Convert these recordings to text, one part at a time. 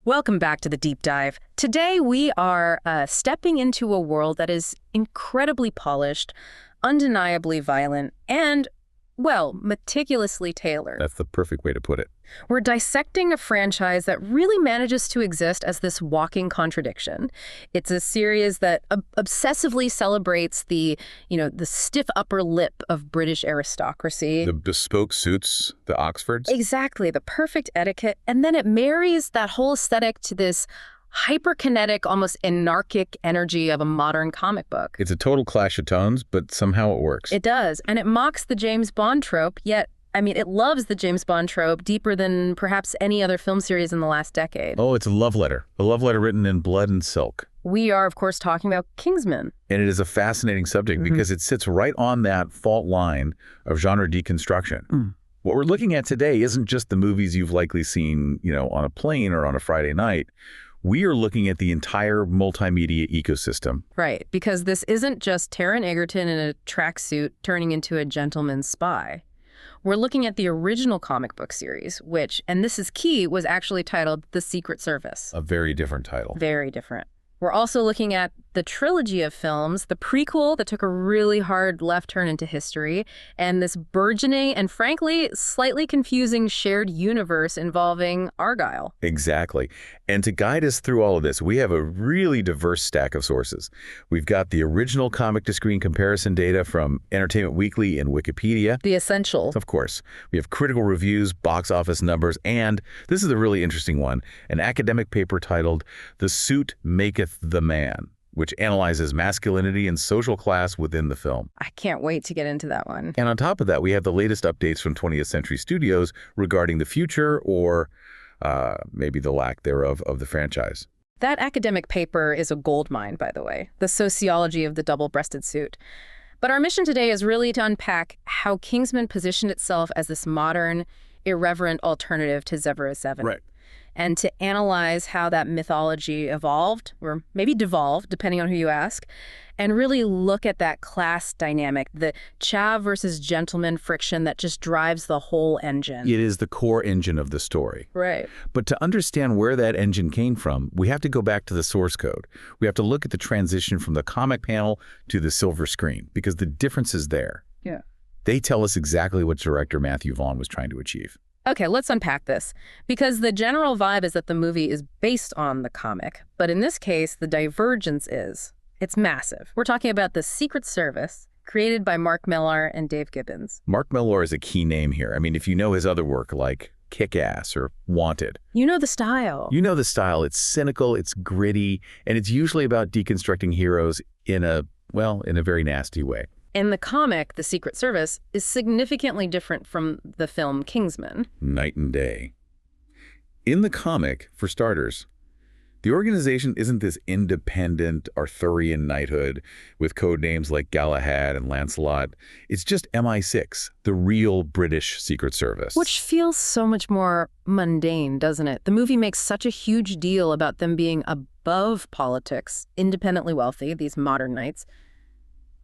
Welcome back to the Deep Dive. Today we are stepping into a world that is incredibly polished, undeniably violent, and, well, meticulously tailored. That's the perfect way to put it. We're dissecting a franchise that really manages to exist as this walking contradiction. It's a series that obsessively celebrates the stiff upper lip of British aristocracy. The bespoke suits, the Oxfords. Exactly, the perfect etiquette. And then it marries that whole aesthetic to this hyperkinetic, almost anarchic energy of a modern comic book. It's a total clash of tones, but somehow it works. It does. And it mocks the James Bond trope, yet it loves the James Bond trope deeper than perhaps any other film series in the last decade. Oh, it's a love letter written in blood and silk. We are, of course, talking about Kingsman. And it is a fascinating subject because it sits right on that fault line of genre deconstruction. What we're looking at today isn't just the movies you've likely seen, on a plane or on a Friday night. We are looking at the entire multimedia ecosystem. Right, because this isn't just Taron Egerton in a tracksuit turning into a gentleman's spy. We're looking at the original comic book series, which, and this is key, was actually titled The Secret Service. A very different title. Very different. We're also looking at the trilogy of films, the prequel that took a really hard left turn into history, and this burgeoning and frankly slightly confusing shared universe involving Argyle. Exactly. And to guide us through all of this, we have a really diverse stack of sources. We've got the original comic-to-screen comparison data from Entertainment Weekly and Wikipedia. The essentials. Of course. We have critical reviews, box office numbers, and this is a really interesting one, an academic paper titled The Suit Maketh the Man, which analyzes masculinity and social class within the film. I can't wait to get into that one. And on top of that, we have the latest updates from 20th Century Studios regarding the future or maybe the lack thereof of the franchise. That academic paper is a goldmine, by the way, the sociology of the double-breasted suit. But our mission today is really to unpack how Kingsman positioned itself as this modern, irreverent alternative to 007. Right. And to analyze how that mythology evolved, or maybe devolved, depending on who you ask, and really look at that class dynamic, the chav versus gentleman friction that just drives the whole engine. It is the core engine of the story. Right. But to understand where that engine came from, we have to go back to the source code. We have to look at the transition from the comic panel to the silver screen, because the difference is there. Yeah. They tell us exactly what director Matthew Vaughn was trying to achieve. Okay, let's unpack this, because the general vibe is that the movie is based on the comic, but in this case, the divergence it's massive. We're talking about The Secret Service, created by Mark Millar and Dave Gibbons. Mark Millar is a key name here. If you know his other work like Kick-Ass or Wanted. You know the style. You know the style. It's cynical, it's gritty, and it's usually about deconstructing heroes in a very nasty way. In the comic, The Secret Service is significantly different from the film Kingsman. Night and day. In the comic, for starters, the organization isn't this independent Arthurian knighthood with code names like Galahad and Lancelot. It's just MI6, the real British Secret Service. Which feels so much more mundane, doesn't it? The movie makes such a huge deal about them being above politics, independently wealthy, these modern knights.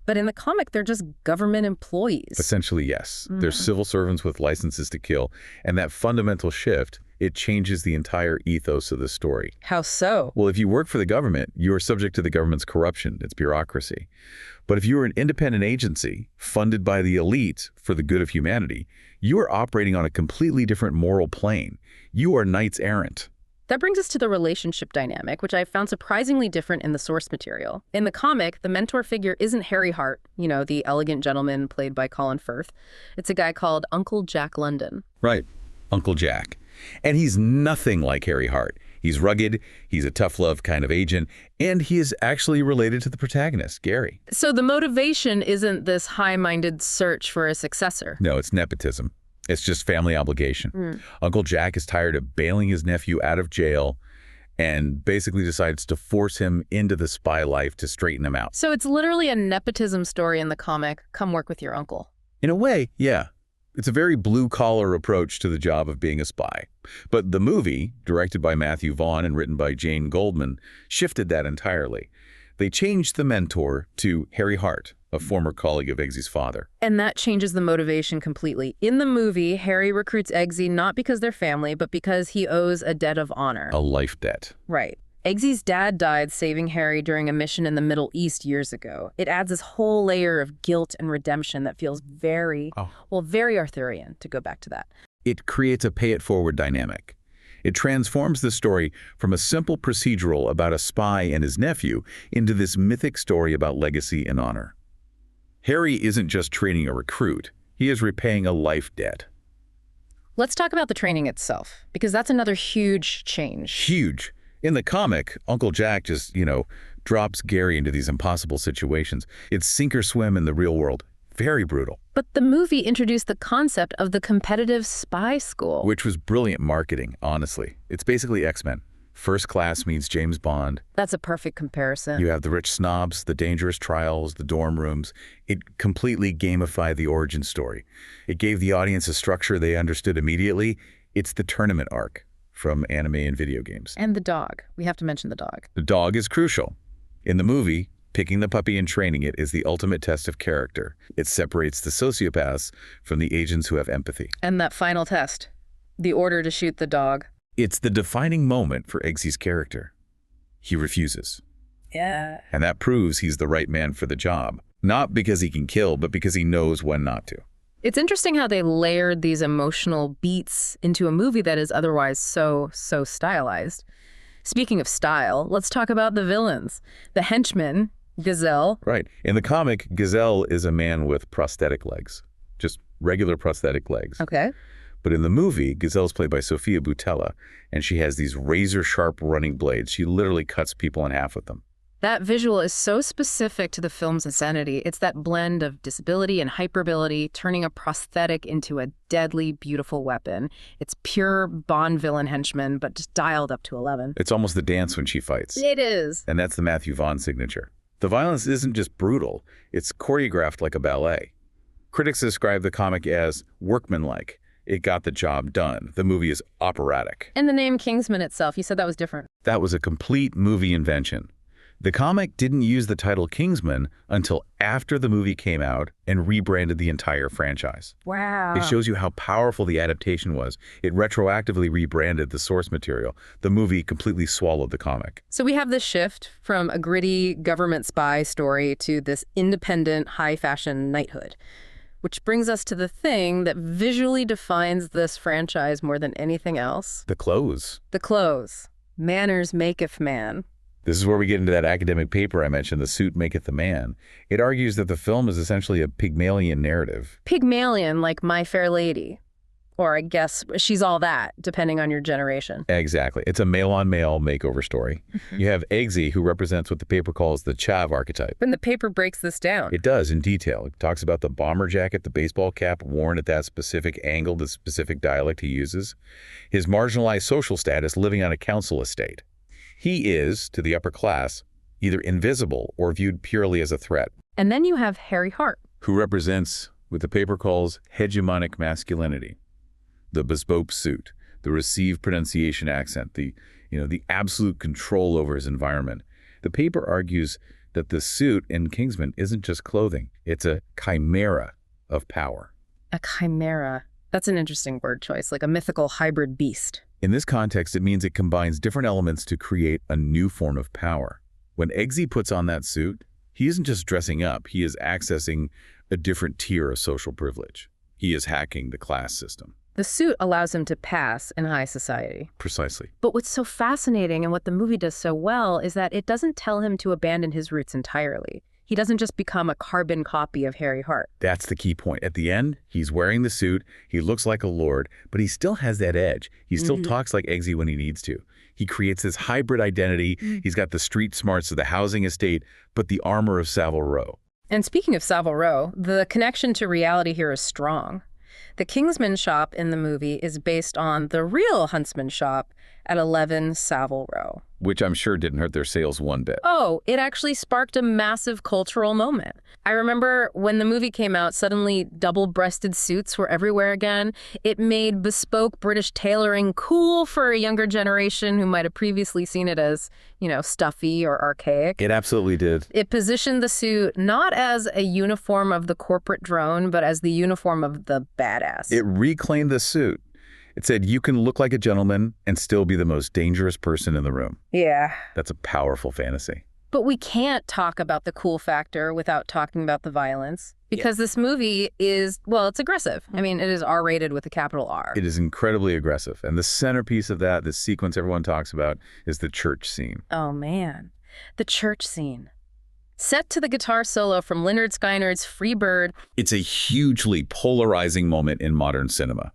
But in the comic, they're just government employees. Essentially, yes. They're civil servants with licenses to kill. And that fundamental shift, it changes the entire ethos of the story. How so? Well, if you work for the government, you are subject to the government's corruption, its bureaucracy. But if you are an independent agency funded by the elite for the good of humanity, you are operating on a completely different moral plane. You are knights errant. That brings us to the relationship dynamic, which I found surprisingly different in the source material. In the comic, the mentor figure isn't Harry Hart, the elegant gentleman played by Colin Firth. It's a guy called Uncle Jack London. Right, Uncle Jack. And he's nothing like Harry Hart. He's rugged, he's a tough love kind of agent, and he is actually related to the protagonist, Gary. So the motivation isn't this high-minded search for a successor. No, it's nepotism. It's just family obligation. Uncle Jack is tired of bailing his nephew out of jail and basically decides to force him into the spy life to straighten him out. So it's literally a nepotism story in the comic. Come work with your uncle. In a way, yeah. It's a very blue-collar approach to the job of being a spy. But the movie, directed by Matthew Vaughn and written by Jane Goldman, shifted that entirely. They changed the mentor to Harry Hart, a former colleague of Eggsy's father. And that changes the motivation completely. In the movie, Harry recruits Eggsy not because they're family, but because he owes a debt of honor. A life debt. Right. Eggsy's dad died saving Harry during a mission in the Middle East years ago. It adds this whole layer of guilt and redemption that feels very Arthurian, to go back to that. It creates a pay-it-forward dynamic. It transforms the story from a simple procedural about a spy and his nephew into this mythic story about legacy and honor. Harry isn't just training a recruit, he is repaying a life debt. Let's talk about the training itself, because that's another huge change. Huge. In the comic, Uncle Jack just, drops Gary into these impossible situations. It's sink or swim in the real world. Very brutal. But the movie introduced the concept of the competitive spy school. Which was brilliant marketing, honestly. It's basically X-Men. First class means James Bond. That's a perfect comparison. You have the rich snobs, the dangerous trials, the dorm rooms. It completely gamified the origin story. It gave the audience a structure they understood immediately. It's the tournament arc from anime and video games. And the dog. We have to mention the dog. The dog is crucial. In the movie, picking the puppy and training it is the ultimate test of character. It separates the sociopaths from the agents who have empathy. And that final test, the order to shoot the dog. It's the defining moment for Eggsy's character. He refuses. Yeah. And that proves he's the right man for the job. Not because he can kill, but because he knows when not to. It's interesting how they layered these emotional beats into a movie that is otherwise so stylized. Speaking of style, let's talk about the villains. The henchman, Gazelle. Right. In the comic, Gazelle is a man with prosthetic legs. Just regular prosthetic legs. Okay. But in the movie, Gazelle's played by Sofia Boutella, and she has these razor-sharp running blades. She literally cuts people in half with them. That visual is so specific to the film's insanity. It's that blend of disability and hyperability, turning a prosthetic into a deadly, beautiful weapon. It's pure Bond villain henchman, but just dialed up to 11. It's almost the dance when she fights. It is. And that's the Matthew Vaughn signature. The violence isn't just brutal, it's choreographed like a ballet. Critics describe the comic as workmanlike. It got the job done. The movie is operatic. And the name Kingsman itself, you said that was different. That was a complete movie invention. The comic didn't use the title Kingsman until after the movie came out and rebranded the entire franchise. Wow. It shows you how powerful the adaptation was. It retroactively rebranded the source material. The movie completely swallowed the comic. So we have this shift from a gritty government spy story to this independent, high-fashion knighthood, which brings us to the thing that visually defines this franchise more than anything else. The clothes. The clothes. Manners maketh man. This is where we get into that academic paper I mentioned, The Suit Maketh the Man. It argues that the film is essentially a Pygmalion narrative. Pygmalion, like My Fair Lady. Or I guess She's All That, depending on your generation. Exactly. It's a male-on-male makeover story. You have Eggsy, who represents what the paper calls the chav archetype. And the paper breaks this down. It does, in detail. It talks about the bomber jacket, the baseball cap worn at that specific angle, the specific dialect he uses. His marginalized social status living on a council estate. He is, to the upper class, either invisible or viewed purely as a threat. And then you have Harry Hart, who represents what the paper calls hegemonic masculinity. The bespoke suit, the received pronunciation accent, the absolute control over his environment. The paper argues that the suit in Kingsman isn't just clothing. It's a chimera of power. A chimera. That's an interesting word choice, like a mythical hybrid beast. In this context, it means it combines different elements to create a new form of power. When Eggsy puts on that suit, he isn't just dressing up, he is accessing a different tier of social privilege. He is hacking the class system. The suit allows him to pass in high society. Precisely. But what's so fascinating and what the movie does so well is that it doesn't tell him to abandon his roots entirely. He doesn't just become a carbon copy of Harry Hart. That's the key point. At the end, he's wearing the suit, he looks like a lord, but he still has that edge. He still talks like Eggsy when he needs to. He creates this hybrid identity. He's got the street smarts of the housing estate, but the armor of Savile Row. And speaking of Savile Row, the connection to reality here is strong. The Kingsman shop in the movie is based on the real Huntsman shop at 11 Savile Row. Which I'm sure didn't hurt their sales one bit. Oh, it actually sparked a massive cultural moment. I remember when the movie came out, suddenly double-breasted suits were everywhere again. It made bespoke British tailoring cool for a younger generation who might have previously seen it as, stuffy or archaic. It absolutely did. It positioned the suit not as a uniform of the corporate drone, but as the uniform of the badass. It reclaimed the suit. It said, you can look like a gentleman and still be the most dangerous person in the room. Yeah. That's a powerful fantasy. But we can't talk about the cool factor without talking about the violence. Because this movie is, it's aggressive. I mean, it is R-rated with a capital R. It is incredibly aggressive. And the centerpiece of that, the sequence everyone talks about, is the church scene. Oh, man. The church scene. Set to the guitar solo from Lynyrd Skynyrd's Free Bird. It's a hugely polarizing moment in modern cinema.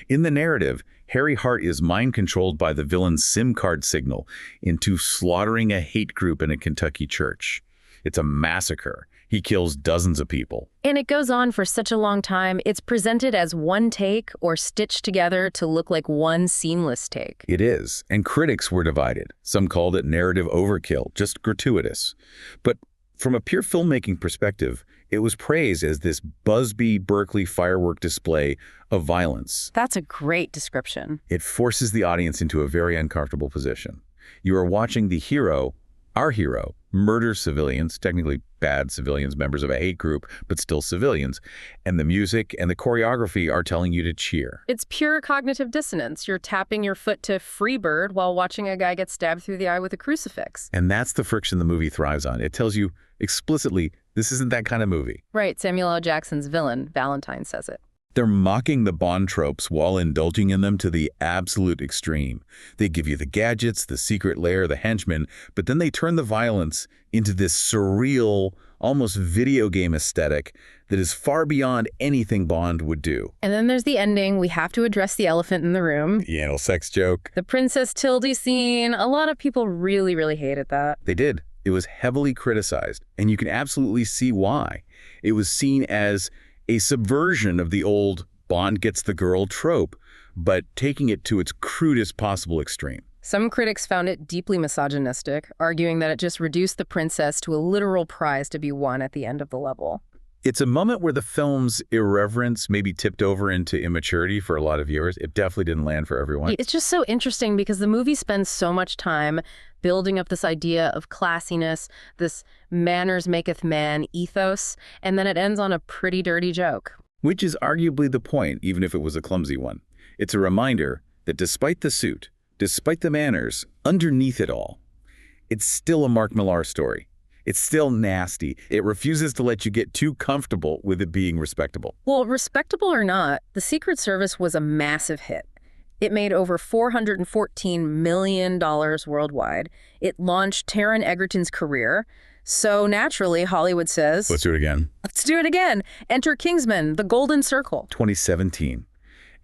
In the narrative, Harry Hart is mind-controlled by the villain's SIM card signal into slaughtering a hate group in a Kentucky church. It's a massacre. He kills dozens of people. And it goes on for such a long time. It's presented as one take or stitched together to look like one seamless take. It is, and critics were divided. Some called it narrative overkill, just gratuitous. But from a pure filmmaking perspective, it was praised as this Busby Berkeley firework display of violence. That's a great description. It forces the audience into a very uncomfortable position. You are watching the hero, our hero, murder civilians, technically bad civilians, members of a hate group, but still civilians. And the music and the choreography are telling you to cheer. It's pure cognitive dissonance. You're tapping your foot to Free Bird while watching a guy get stabbed through the eye with a crucifix. And that's the friction the movie thrives on. It tells you explicitly, this isn't that kind of movie. Right. Samuel L. Jackson's villain, Valentine, says it. They're mocking the Bond tropes while indulging in them to the absolute extreme. They give you the gadgets, the secret lair, the henchmen, but then they turn the violence into this surreal, almost video game aesthetic that is far beyond anything Bond would do. And then there's the ending. We have to address the elephant in the room. The anal sex joke. The Princess Tildy scene. A lot of people really, really hated that. They did. It was heavily criticized, and you can absolutely see why. It was seen as a subversion of the old Bond gets the girl trope, but taking it to its crudest possible extreme. Some critics found it deeply misogynistic, arguing that it just reduced the princess to a literal prize to be won at the end of the level. It's a moment where the film's irreverence maybe tipped over into immaturity for a lot of viewers. It definitely didn't land for everyone. It's just so interesting because the movie spends so much time building up this idea of classiness, this manners maketh man ethos, and then it ends on a pretty dirty joke. Which is arguably the point, even if it was a clumsy one. It's a reminder that despite the suit, despite the manners, underneath it all, it's still a Mark Millar story. It's still nasty. It refuses to let you get too comfortable with it being respectable. Well, respectable or not, the Secret Service was a massive hit. It made over $414 million worldwide. It launched Taron Egerton's career. So naturally, Hollywood says, Let's do it again. Let's do it again. Enter Kingsman, The Golden Circle. 2017.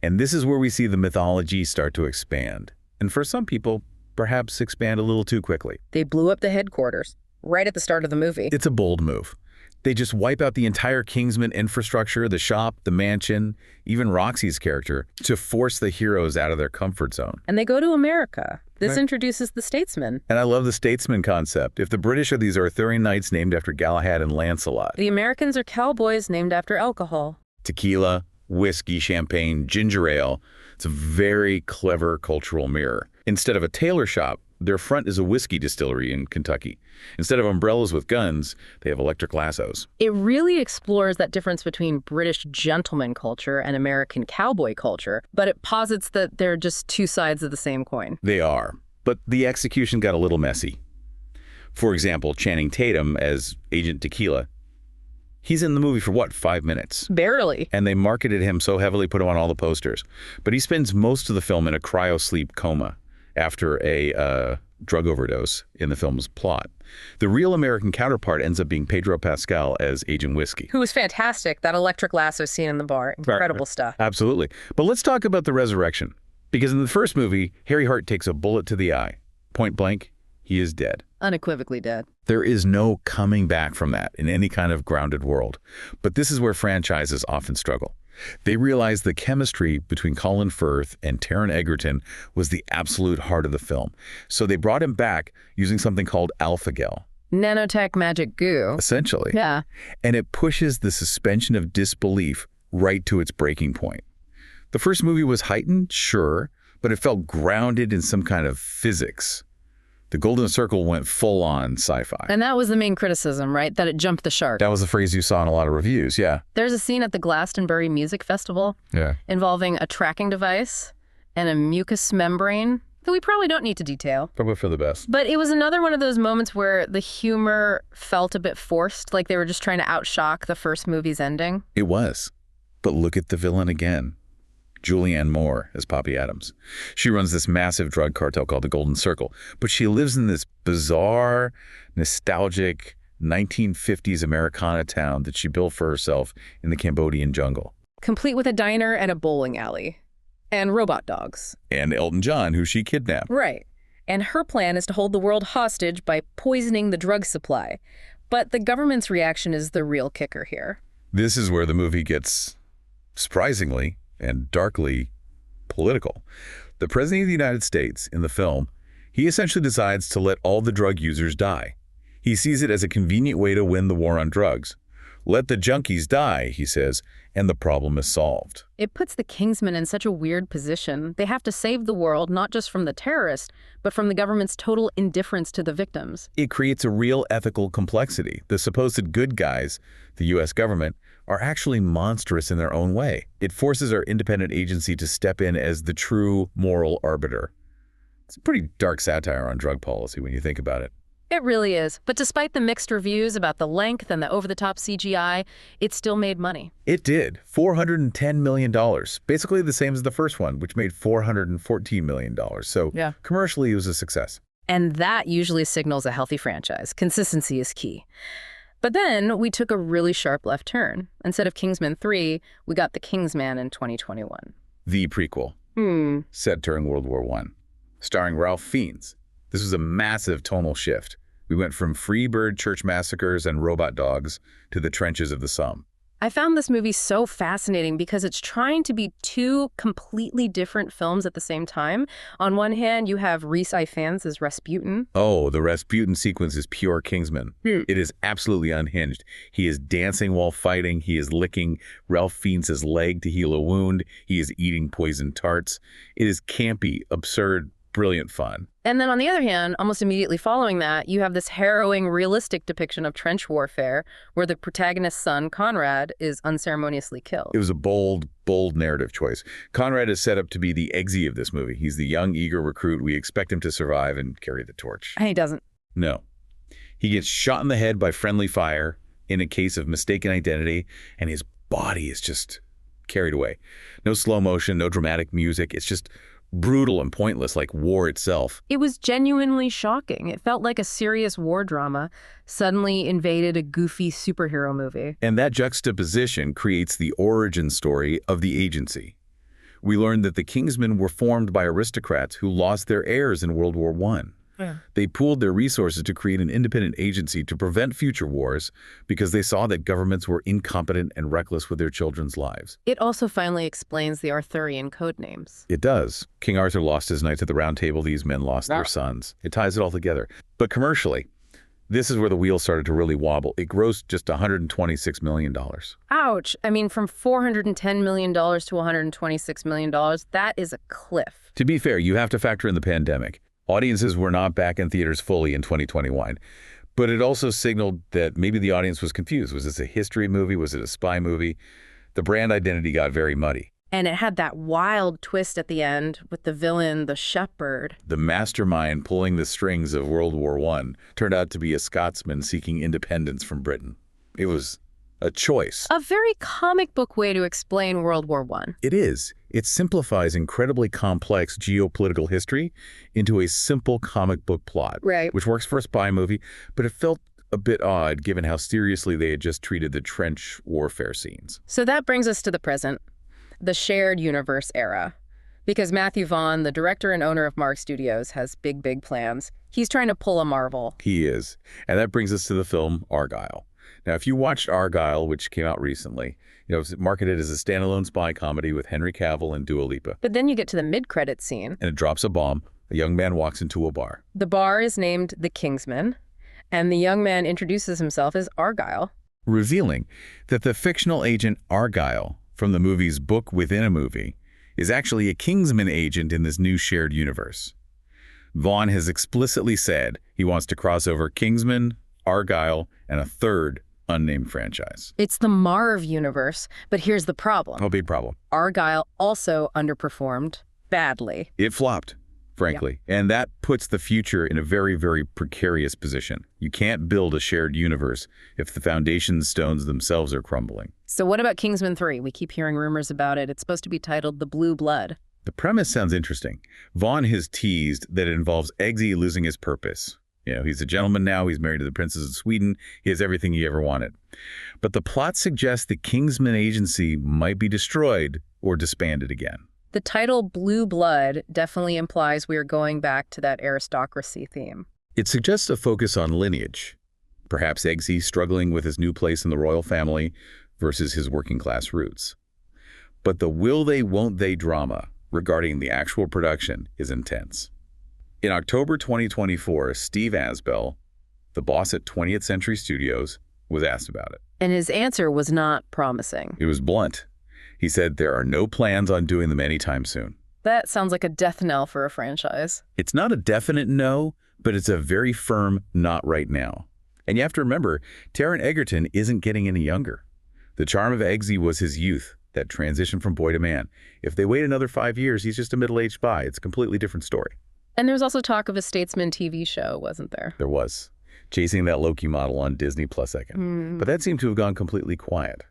And this is where we see the mythology start to expand. And for some people, perhaps expand a little too quickly. They blew up the headquarters right at the start of the movie. It's a bold move. They just wipe out the entire Kingsman infrastructure, the shop, the mansion, even Roxy's character, to force the heroes out of their comfort zone. And they go to America. This Right. introduces the statesman. And I love the statesman concept. If the British are these Arthurian knights named after Galahad and Lancelot, The Americans are cowboys named after alcohol. tequila, whiskey, champagne, ginger ale, it's a very clever cultural mirror. Instead of a tailor shop, their front is a whiskey distillery in Kentucky. Instead of umbrellas with guns, they have electric lassos. It really explores that difference between British gentleman culture and American cowboy culture, but it posits that they're just two sides of the same coin. They are, but the execution got a little messy. For example, Channing Tatum as Agent Tequila. He's in the movie for what, 5 minutes? Barely. And they marketed him so heavily, put him on all the posters. But he spends most of the film in a cryo-sleep coma after a drug overdose in the film's plot. The real American counterpart ends up being Pedro Pascal as Agent Whiskey. Who was fantastic, that electric lasso scene in the bar. Incredible stuff. Absolutely. But let's talk about the resurrection. Because in the first movie, Harry Hart takes a bullet to the eye. Point blank, he is dead. Unequivocally dead. There is no coming back from that in any kind of grounded world. But this is where franchises often struggle. They realized the chemistry between Colin Firth and Taron Egerton was the absolute heart of the film. So they brought him back using something called alpha-gel. Nanotech magic goo. Essentially. Yeah. And it pushes the suspension of disbelief right to its breaking point. The first movie was heightened, sure, but it felt grounded in some kind of physics. The Golden Circle went full-on sci-fi. And that was the main criticism, right? That it jumped the shark. That was the phrase you saw in a lot of reviews, yeah. There's a scene at the Glastonbury Music Festival involving a tracking device and a mucous membrane that we probably don't need to detail. Probably for the best. But it was another one of those moments where the humor felt a bit forced, like they were just trying to outshock the first movie's ending. It was. But look at the villain again. Julianne Moore as Poppy Adams. She runs this massive drug cartel called the Golden Circle, but she lives in this bizarre, nostalgic 1950s Americana town that she built for herself in the Cambodian jungle. Complete with a diner and a bowling alley. And robot dogs. And Elton John, who she kidnapped. Right. And her plan is to hold the world hostage by poisoning the drug supply. But the government's reaction is the real kicker here. This is where the movie gets, surprisingly and darkly, political. The President of the United States, in the film, he essentially decides to let all the drug users die. He sees it as a convenient way to win the war on drugs. Let the junkies die, he says, and the problem is solved. It puts the Kingsmen in such a weird position. They have to save the world, not just from the terrorists, but from the government's total indifference to the victims. It creates a real ethical complexity. The supposed good guys, the U.S. government, are actually monstrous in their own way. It forces our independent agency to step in as the true moral arbiter. It's a pretty dark satire on drug policy when you think about it. It really is. But despite the mixed reviews about the length and the over-the-top CGI, it still made money. It did. $410 million. Basically the same as the first one, which made $414 million. So commercially, it was a success. And that usually signals a healthy franchise. Consistency is key. But then we took a really sharp left turn. Instead of Kingsman 3, we got the Kingsman in 2021. The prequel. Set during World War I. Starring Ralph Fiennes. This was a massive tonal shift. We went from Freebird church massacres and robot dogs to the trenches of the Somme. I found this movie so fascinating because it's trying to be two completely different films at the same time. On one hand, you have Rhys Ifans as Rasputin. Oh, the Rasputin sequence is pure Kingsman. It is absolutely unhinged. He is dancing while fighting. He is licking Ralph Fiennes' leg to heal a wound. He is eating poisoned tarts. It is campy, absurd, brilliant fun. And then on the other hand, almost immediately following that, you have this harrowing, realistic depiction of trench warfare where the protagonist's son, Conrad, is unceremoniously killed. It was a bold narrative choice. Conrad is set up to be the Eggsy of this movie. He's the young, eager recruit. We expect him to survive and carry the torch. And he doesn't. No. He gets shot in the head by friendly fire in a case of mistaken identity, and his body is just carried away. No slow motion, no dramatic music. It's just brutal and pointless, like war itself. It was genuinely shocking. It felt like a serious war drama suddenly invaded a goofy superhero movie. And that juxtaposition creates the origin story of the agency. We learned that the Kingsmen were formed by aristocrats who lost their heirs in World War I. They pooled their resources to create an independent agency to prevent future wars because they saw that governments were incompetent and reckless with their children's lives. It also finally explains the Arthurian code names. It does. King Arthur lost his knights at the Round Table. These men lost their sons. It ties it all together. But commercially, this is where the wheels started to really wobble. It grossed just $126 million. Ouch. I mean, from $410 million to $126 million, that is a cliff. To be fair, you have to factor in the pandemic. Audiences were not back in theaters fully in 2021, but it also signaled that maybe the audience was confused. Was this a history movie? Was it a spy movie? The brand identity got very muddy. And it had that wild twist at the end with the villain, the shepherd. The mastermind pulling the strings of World War I turned out to be a Scotsman seeking independence from Britain. It was a choice. A very comic book way to explain World War I. It is. It simplifies incredibly complex geopolitical history into a simple comic book plot, which works for a spy movie, but it felt a bit odd given how seriously they had just treated the trench warfare scenes. So that brings us to the present, the shared universe era. Because Matthew Vaughn, the director and owner of Mark Studios, has big plans. He's trying to pull a Marvel. He is. And that brings us to the film Argylle. Now, if you watched Argylle, which came out recently, It's marketed as a standalone spy comedy with Henry Cavill and Dua Lipa. But then you get to the mid-credits scene. And it drops a bomb. A young man walks into a bar. The bar is named the Kingsman, and the young man introduces himself as Argyle, revealing that the fictional agent Argyle from the movie's Book Within a Movie is actually a Kingsman agent in this new shared universe. Vaughn has explicitly said he wants to cross over Kingsman, Argyle, and a third unnamed franchise. It's the Marv universe, but here's the problem. Oh, big problem. Argyle also underperformed badly. It flopped, frankly, and that puts the future in a very, very precarious position. You can't build a shared universe if the foundation stones themselves are crumbling. So what about Kingsman 3? We keep hearing rumors about it. It's supposed to be titled The Blue Blood. The premise sounds interesting. Vaughn has teased that it involves Eggsy losing his purpose. He's a gentleman now. He's married to the Princess of Sweden. He has everything he ever wanted. But the plot suggests the Kingsman agency might be destroyed or disbanded again. The title Blue Blood definitely implies we are going back to that aristocracy theme. It suggests a focus on lineage. Perhaps Eggsy struggling with his new place in the royal family versus his working-class roots. But the will they, won't they drama regarding the actual production is intense. In October 2024, Steve Asbell, the boss at 20th Century Studios, was asked about it. And his answer was not promising. It was blunt. He said there are no plans on doing them anytime soon. That sounds like a death knell for a franchise. It's not a definite no, but it's a very firm not right now. And you have to remember, Taron Egerton isn't getting any younger. The charm of Eggsy was his youth, that transition from boy to man. If they wait another 5 years, he's just a middle-aged spy. It's a completely different story. And there's also talk of a Statesman TV show, wasn't there? There was. Chasing that Loki model on Disney Plus second. But that seemed to have gone completely quiet.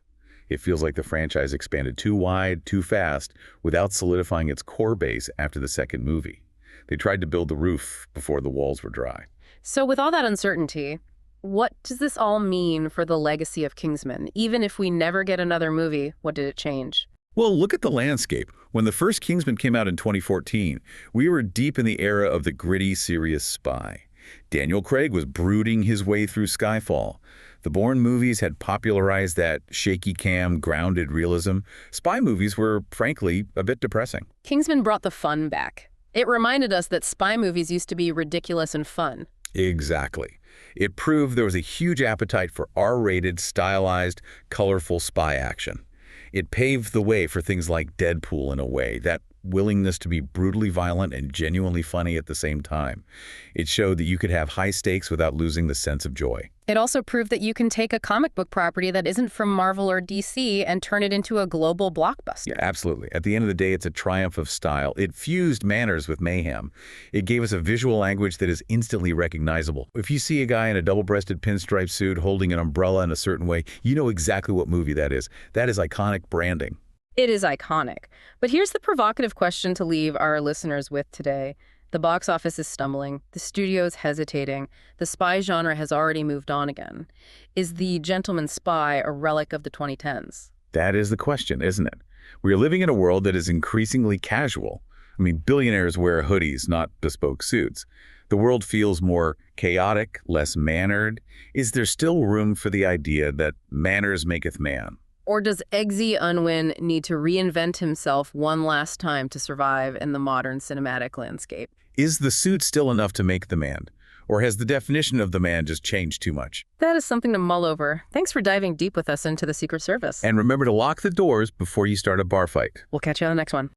It feels like the franchise expanded too wide, too fast, without solidifying its core base after the second movie. They tried to build the roof before the walls were dry. So with all that uncertainty, what does this all mean for the legacy of Kingsman? Even if we never get another movie, what did it change? Well, look at the landscape. When the first Kingsman came out in 2014, we were deep in the era of the gritty, serious spy. Daniel Craig was brooding his way through Skyfall. The Bourne movies had popularized that shaky cam, grounded realism. Spy movies were, frankly, a bit depressing. Kingsman brought the fun back. It reminded us that spy movies used to be ridiculous and fun. Exactly. It proved there was a huge appetite for R-rated, stylized, colorful spy action. It paved the way for things like Deadpool in a way, that willingness to be brutally violent and genuinely funny at the same time. It showed that you could have high stakes without losing the sense of joy. It also proved that you can take a comic book property that isn't from Marvel or DC and turn it into a global blockbuster. Yeah, absolutely. At the end of the day, it's a triumph of style. It fused manners with mayhem. It gave us a visual language that is instantly recognizable. If you see a guy in a double-breasted pinstripe suit holding an umbrella in a certain way, you know exactly what movie that is. That is iconic branding. It is iconic. But here's the provocative question to leave our listeners with today. The box office is stumbling. The studio's hesitating. The spy genre has already moved on again. Is the gentleman spy a relic of the 2010s? That is the question, isn't it? We are living in a world that is increasingly casual. I mean, billionaires wear hoodies, not bespoke suits. The world feels more chaotic, less mannered. Is there still room for the idea that manners maketh man? Or does Eggsy Unwin need to reinvent himself one last time to survive in the modern cinematic landscape? Is the suit still enough to make the man? Or has the definition of the man just changed too much? That is something to mull over. Thanks for diving deep with us into the Secret Service. And remember to lock the doors before you start a bar fight. We'll catch you on the next one.